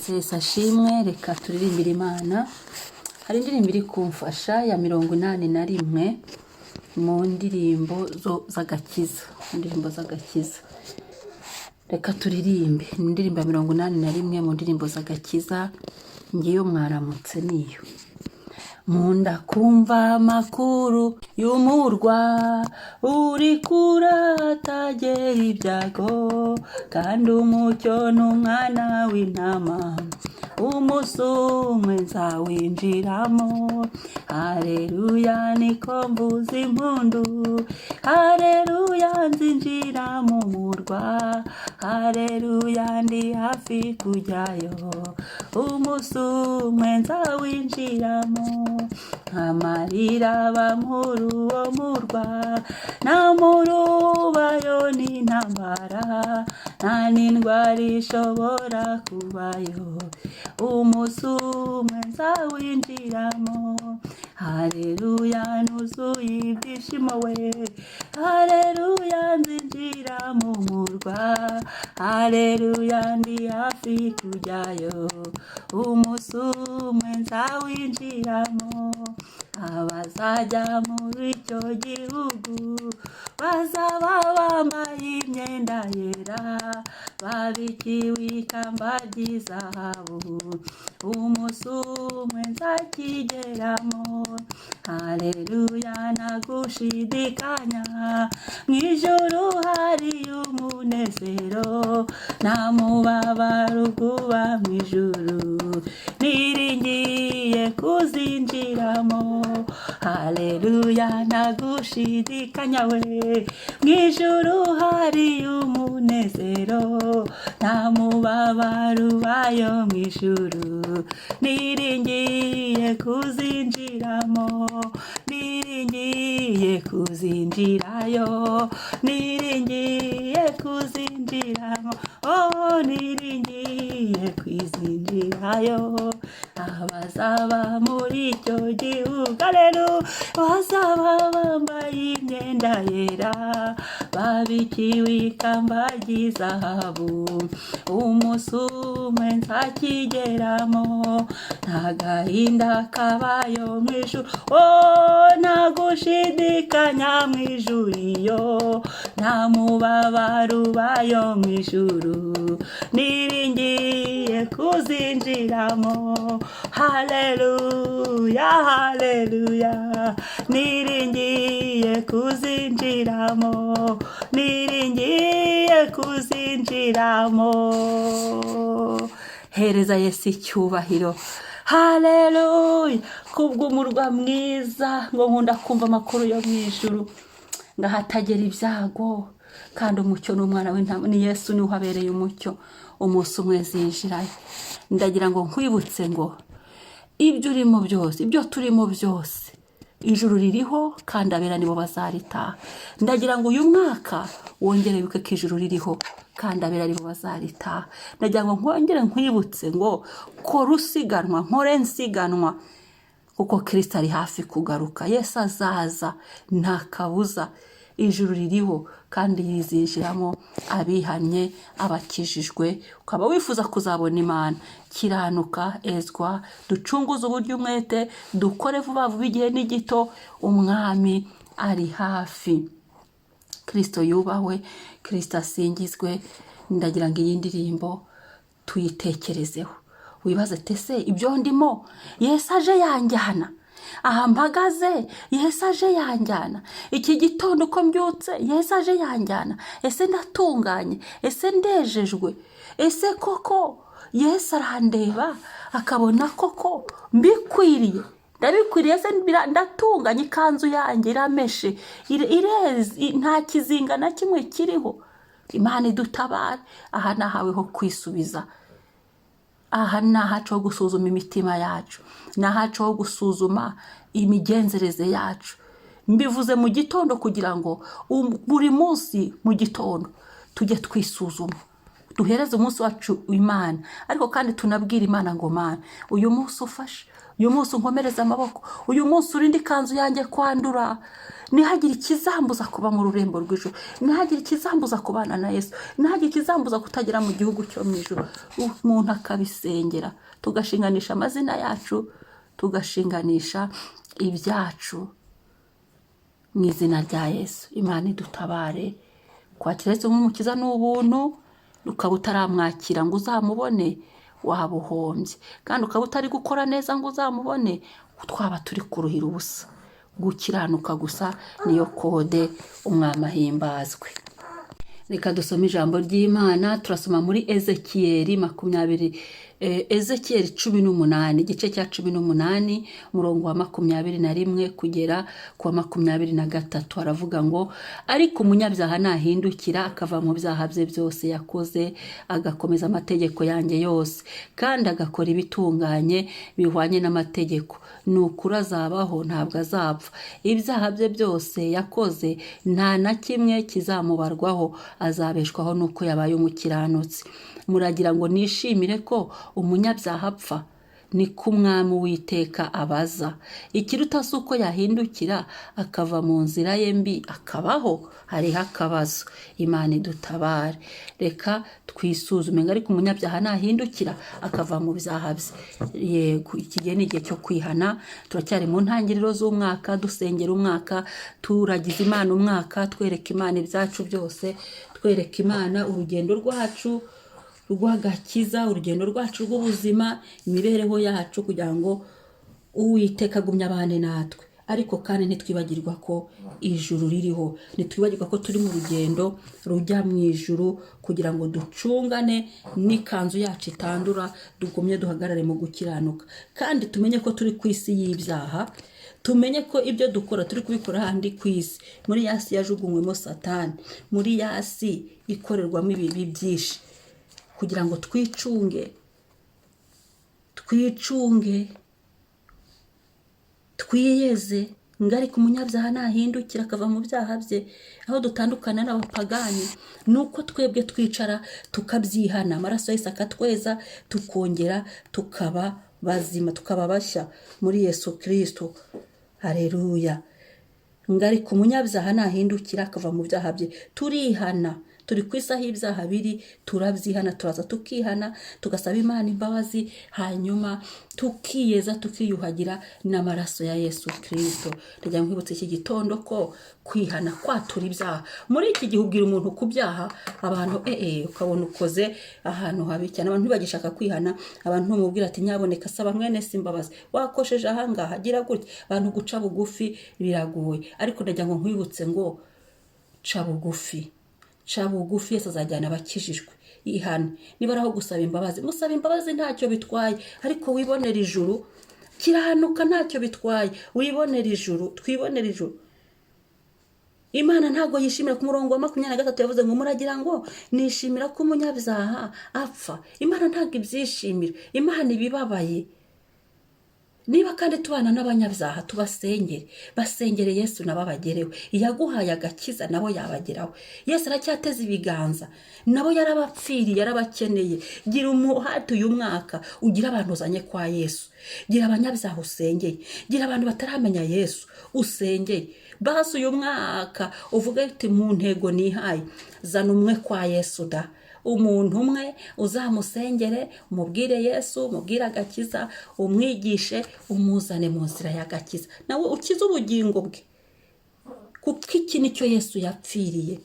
Yesu ashimwe. Reka turirimbire Imana. Hari indirimbo iri kumfasha ya 81 mu ndirimbo z'agakiza, reka turirimbe. Ni indirimbo ya 81 mu ndirimbo z'agakiza. Ngiyo mwaramutse niyo. Munda kumva amakuru y'umurwa uri kuratagera ibyago, kandi umucyo n'umwana w'intama umunsi umwe nzawinjiramo. Haleluya niko mvuza impundu, haleluya nzinjira mu murwa, haleluya ndi hafi kujyayo, umunsi umwe nzawinjiramo. Amarira aba muri uwo murwa, nta murubayo n'intambara, nta n'indwara ishobora kubayo, umunsi umwe nzawinjiramo. Haleluya nuzuye ibyishimo we, haleluya nzinjira mu murwa, haleluya ndi hafi kujyayo, umunsi umwe nzawinjiramo. Abazajya muri icyo gihugu bazaba bambaye imyenda yera, babikiwe ikamba ry'izahabu, umunsi umwe nzakigeramo. Haleluya nagushidikanya, mu ijuru hari umunezero, nta mubabaro uba mu ijuru, niringiye kuzinjiramo. Haleluya nagushidikanya we, mu ijuru hari umunezero, nta mubabaro ubayo mu ijuru, niringiye kuzinjiramo, niringiye kuzinjirayo, niringiye kuzinjiramo, oh niringiye kwizinjirayo. Abazaba muri icyo gihugu rero bazaba bambaye imyenda yera, babikiwe ikamba ry'izahabu, umunsi umwe nzakigeramo. Nta gahinda kabayo mu ijuru, oh nta gushidikanya mu ijuru iyo, nta mubabaro ubayo mu ijuru, niringiye kuzinjiramo. Haleluya haleluya, niringiye kuzinjiramo, niringiye kuzinjiramo. Hereza Yesu icyubahiro. Haleluya kubw'umurwa mwiza, ngo nkunda kumva amakuru yo mu ijuru, ngahatagera ibyago, kandi umucyo n'umwana w'intama ni Yesu niwe uhabereye umucyo, umunsi umwe zinjirayo. Ndagira ngo nkwibutse ngo ibyo urimo byose, ibyo turimo byose, ijuru ririho kandi abera nibo bazaritaha. Ndagira ngo uyu mwaka wongere wibuke ko ijuru ririho kandi abera nibo bazaritaha. Ndagira ngo nkongere nkwibutse ngo kora usiganwa, nkore nsiganwa, kuko Kristo ari hafi kugaruka. Yesu azaza nta kabuza. Ijuru ririho kandi yizinjiramo abihanye, abakijijwe. Ukaba wifuza kuzabona Imana, kiranuka, ezwa, ducunguze uburyo umwete, dukore vuba vuba igihe ni gito, umwami ari hafi. Kristo yubahwe, Kristo asingizwe. Ndagira ngo iyi ndirimbo tuyitekerezeho, wibaze tese ibyo ndimo Yesu aje yanjyana, aha mpagaze Yesu aje yanjyana, iki gitondo uko mbyutse Yesu aje yanjyana, ese ndatunganye, ese ndejejwe, ese koko Yesu arandeba akabona koko mbikwiriye, ndabikwiriye, se ndatunganye, ikanzu yanjye irameshe, irezi, nta kizinga na kimwe kiriho. Imana idutabare. Aha nahaweho kwisubiza, aha nahacu ho gusuzuma imitima yacu, nahacu ho gusuzuma imigenzereze yacu. Mbivuze mu gitondo kugira ngo buri munsi mu gitondo tujye twisuzuma, duhereze umunsi wacu Imana, ariko kandi tunabwira Imana ngo Mana, uyu munsi ufashe, uyu munsi unkomereze amaboko, uyu munsi urinde ikanzu yanjye kwandura, ntihagire ikizambuza kuba mu rurembo rw'ijuru, ntihagire ikizambuza kubana na Yesu, ntihagire ikizambuza kutagera mu gihugu cyo mu ijuru. Umuntu akabisengera, tugashinganisha amazina yacu, tugashinganisha ibyacu mu izina rya Yesu. Imana idutabare. Kwakira Yesu nk'umukiza ni ubuntu, ukaba utaramwakira ngo uzamubone, waba uhombye, kandi ukaba utari gukora neza ngo uzamubone, twaba turi kuruhira ubusa. Gukiranuka gusa niyo kode, umwami ahimbazwe. Reka dusome ijambo ry'Imana. Turasoma muri Ezekiyeli 18, igice cya 18, umurongo wa 21 kugera ku wa 23. Aravuga ngo, ariko umunyabyaha nahindukira akava mu byaha bye byose yakoze, agakomeza amategeko yanjye yose, kandi agakora ibitunganye bihwanye n'amategeko, ni ukuri azabaho, ntabwo azapfa. Ibyaha bye byose yakoze nta na kimwe kizamubarwaho, azabeshwaho nuko yabaye umukiranutsi. Muragira ngo nishimire ko umunyabyaha apfa? Ni ko umwami Uwiteka abaza. Ikiruta si uko yahindukira akava mu nzira ye mbi akabaho. Hariho akabazo. Imana idutabare. Reka twisuzume ngo ariko umunyabyaha nahindukira akava mu byaha bye. Yego, iki gihe ni igihe cyo kwihana. Turacyari mu ntangiriro z'umwaka, dusengera umwaka, turagiza Imana umwaka, twereka Imana ibyacu byose, twereka Imana urugendo rwacu rw'agakiza, urugendo rwacu rw'ubuzima, imibereho yacu, kugira ngo Uwiteka agumye abane natwe. Ariko kandi ntitwibagirwa ko ijuru ririho, ntitwibagirwa ko turi mu rugendo rujya mu ijuru, kugira ngo ducungane n'ikanzu yacu itandura, dugumye duhagarare mu gukiranuka. Kandi tumenye ko turi ku isi y'ibyaha, tumenye ko ibyo dukora turi kubikora handi ku isi, muri ya si yajugunywemo Satani, muri ya si ikorerwamo ibibi byinshi, kugira ngo twicunge, twiyeze. Ngari ku munyabyaha nahindukira akava mu byaha bye. Aho dutandukana n'abapagani nuko twebwe twicara tukabyihana, amaraso Yesu akatweza, tukongera tukaba bazima, tukaba bashya muri Yesu Kristo. Haleluya. Ngari ku munyabyaha nahindukira akava mu byaha bye, turihana. Turi ku isaha y'ibyaha biri, turabyihana, turaza tukihana, tugasaba Imana imbabazi, hanyuma tukiyeza, tukiyuhagira n'amaraso ya Yesu Kristo. Reka nkwibutse iki gitondo ko kwihana kwatura ibyaha. Muri iki gihe ubwira umuntu ku byaha, abantu ukabona ukoze ahantu habi cyane, abantu ntibagishaka kwihana. Abantu bamubwira ati nyaboneka saba mwene si imbabazi, wakosheje ahangaha gira gutya. Abantu guca bugufi biragoye, ariko ndagira ngo nkwibutse ngo ca bugufi. Yesu azajyana abakijijwe. Ihane. Niba ari aho gusaba imbabazi, musaba imbabazi, ntacyo bitwaye, ariko wibonera ijuru. Kirahanuka, ntacyo bitwaye, wibonera ijuru, twibonera ijuru. Imana ntago yishimira. Ku murongo wa 23 yavuze ngo, muragira ngo nishimira ko umunyabyaha apfa. Imana ntago ibyishimira, Imana ibibabaye. Niba kandi tubana n'abanyabyaha, tubasengere, basengere Yesu nabo bagerewe. Iyaguhaye agakiza nabo yabageraho. Yesu aracyateze ibiganza, nabo yarabapfiriye, yarabakeneye. Gira umuhati uyu mwaka, ugira abantu uzanye kwa Yesu. Gira abanyabyaha usengeye, gira abantu bataramenya Yesu usengeye. Basi uyu mwaka uvuga ati mu ntego nihaye, zana umwe kwa Yesu da. Umuntu umwe uzamusengere, umubwire Yesu, umubwire agakiza, umwigishe, umuzane mu nzira y'agakiza, nawe ukize ubugingo bwe, kuko iki nicyo Yesu yapfiriye.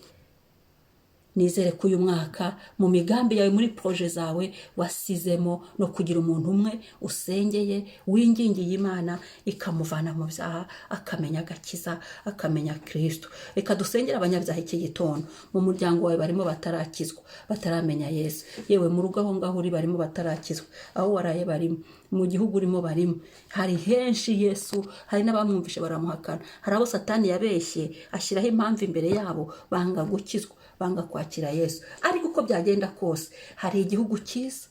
Nizere ko uyu mwaka mu migambi yawe, muri proje zawe, wasizemo no kugira umuntu umwe usengeye, wingingiye Imana ikamuvana mu byaha, akamenya agakiza, akamenya Kristo. Reka dusengere abanyabyaha iki gitondo. Mu muryango wawe barimo batarakizwa, bataramenya Yesu. Yewe mu rugo aho ngaho uri barimo batarakizwa, aho waraye barimo, mu gihugu urimo barimo. Hari henshi Yesu, hari n'abamwumvishe baramuhakana. Hari abo Satani yabeshye ashyiraho impamvu imbere yabo, banga gukizwa, banga kwakira Yesu. Ariko uko byagenda kose, hari igihugu cyiza,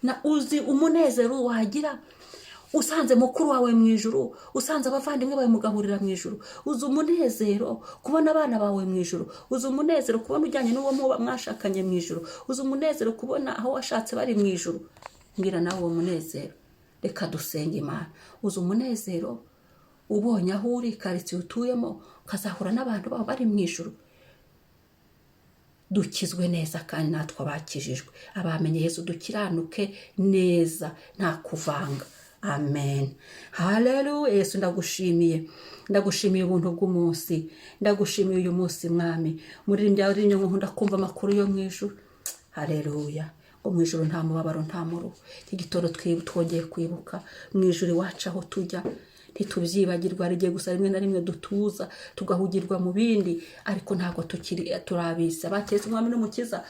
na uzi umunezero wagira usanze mukuru wawe mu ijuru, usanze abavandimwe bawe mugaburira mu ijuru, uzi umunezero kubona abana bawe mu ijuru, uzi umunezero kubona ujyanye n'uwo mwashakanye mu ijuru, uzi umunezero kubona aho washatse bari mu ijuru. Mbwira nawe uwo munezero. Reka dusenge Imana. Uzi umunezero ubonye aho uri, karitsiye utuyemo, ukazahura n'abantu babo bari mu ijuru. Dukizwe neza kandi natwe abakijijwe, abamenye Yesu dukiranuke neza nta kuvanga. Amen. Haleluya. Yesu ndagushimiye ubuntu bw'umunsi, ndagushimiye uyu munsi mwami. Muririmbyi yawe uri nkunda kumva amakuru yo mu ijuru. Haleluya. Ngo mu ijuru nta mubabaro nta muruho. Iki gitondo twongeye kwibuka mu ijuru iwacu aho tujya, ntitubyibagirwa. Rigiye gusa rimwe na rimwe dutuza tugahugirwa mu bindi, ariko ntabwo turabisa. Bateze umwami n'umukiza,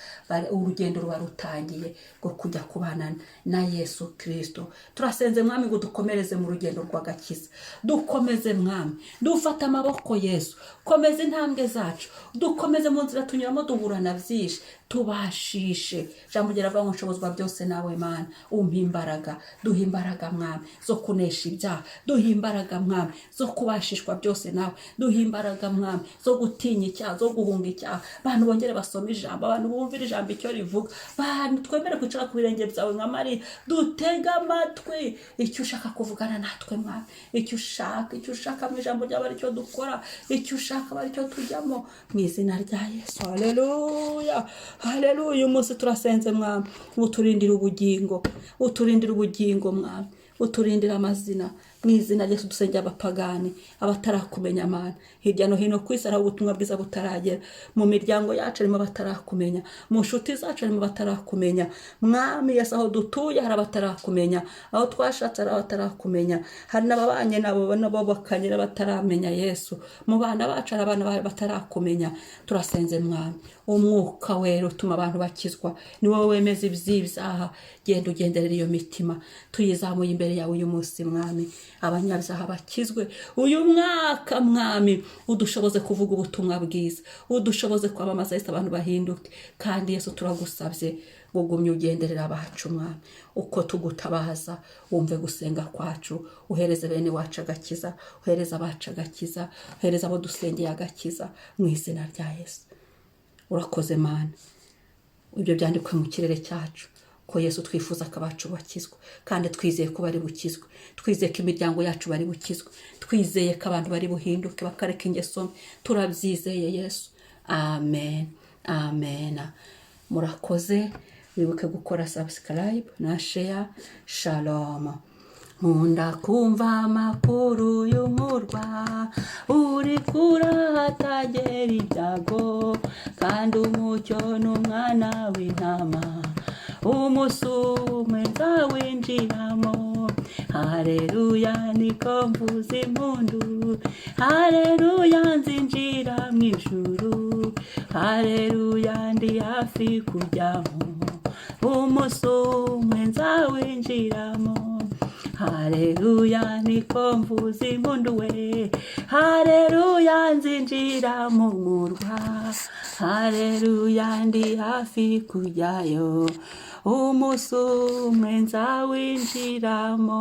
urugendo ruba rutangiye rwo kujya kubana na Yesu Kristo. Turasenze mwami ngo dukomereze mu rugendo rw'agakiza. Dukomeze mwami, dufata amaboko Yesu, komeza intambwe zacu, dukomeze mu nzira tunyuramo duhura na byinshi, tubashishe. Jambo ry'Imana ngo nshobozwa byose nawe Mana. Umpa imbaraga, duha imbaraga mwami zo kunesha ibyaha, duha imbaraga mwami zo kubashishwa byose nawe, duha imbaraga mwami zo gutinya icyaha, zo guhunga icyaha. Abantu bongere basome ijambo, abantu bumvira ijambo icyo rivuga, abantu twemere kwicara ku birenge byawe nka Mariya, dutega amatwi icyo ushaka kuvugana natwe mwami, icyo ushaka mu ijambo ryawe aricyo dukora, icyo ushaka aricyo tujyamo, mu izina rya Yesu. Haleluya. Haleluya. Uyu munsi turasenze mwami, uturindira ubugingo mwami, uturindira amazina. Mu izina rya Yesu dusengera abapagani, abatarakumenya Mana. Hirya no hino ku isi hari ubutumwa bwiza butaragera. Mu miryango yacu harimo abatarakumenya, mu nshuti zacu harimo abatarakumenya mwami Yesu. Aho dutuye hari abatarakumenya, aho twashatse hari abatarakumenya, hari n'ababanye nabo bakanyira bataramenya Yesu. Mu bana bacu hari abana batarakumenya. Turasenze mwami, umwuka wera utuma abantu bakizwa, ni wowe wemeza iby'ibyaha. Genda ugenderera iyo mitima, tuyizamuye imbere yawe uyu munsi mwami. Abanyabyaha bakizwe uyu mwaka mwami, udushoboze kuvuga ubutumwa bwiza, udushoboze kwamamaza Yesu, abantu bahinduke. Kandi Yesu turagusabye ngo ugumye ugenderera abacu mwami, uko tugutabaza wumve gusenga kwacu, uhereze bene wacu agakiza, uhereze abacu agakiza, uhereze abo dusengeye agakiza, mu izina rya Yesu. Urakoze Mana. Ibyo byandikwe mu kirere cyacu ko Yesu twifuza ko abacu bakizwa, kandi twizeye ko bari bukizwe, twizeye ko imiryango yacu bari bukizwe, twizeye ko abantu bari buhinduke bakareka ingeso mbi. Turabyizeye Yesu. Amen. Amen. Murakoze. Wibuke gukora subscribe na share. Shalom. Nkunda kumva amakuru y'umurwa, uri kuratagera ibyago, kandi umucyo n'umwana w'intama, umunsi umwe nzawinjiramo. Haleluya, niko mvuza impundu. Haleluya, nzinjira mu ijuru. Haleluya, ndi hafi kujyamo, umunsi umwe nzawinjiramo. Haleluya, niko mvuza impundu we. Haleluya, nzinjira mu murwa. Haleluya, ndi hafi kujyayo, umunsi umwe nzawinjiramo.